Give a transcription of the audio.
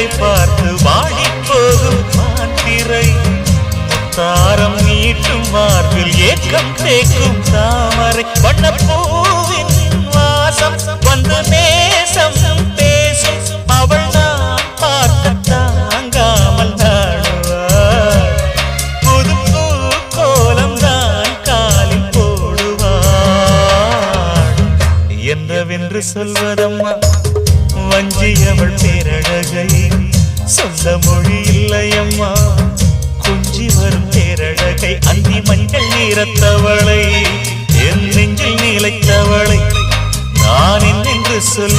கண்களை பார்த்து வாடி போகும் மாத்திரை முத்தாரம் நீட்டும் மார்பில் ஏக்கம் தேக்கும் தாமரை வண்ணப்பூவின் வாசம் வந்து நேசம் பேசும் அவள் நான் பார்க்க தாங்காமல் நாடுவாள் புது பூ கோலம் தான் காலில் போடுவாள் என்னவென்று சொல்வதம்மா வஞ்சியவள் பேரழகை சொல்ல மொழி இல்லையம்மா கொஞ்சி வரும் பேரழகை அந்தி மஞ்சள் நீரத்தவளை என் நெஞ்சில் நிலைத்தவளை நான் என்னென்று சொல்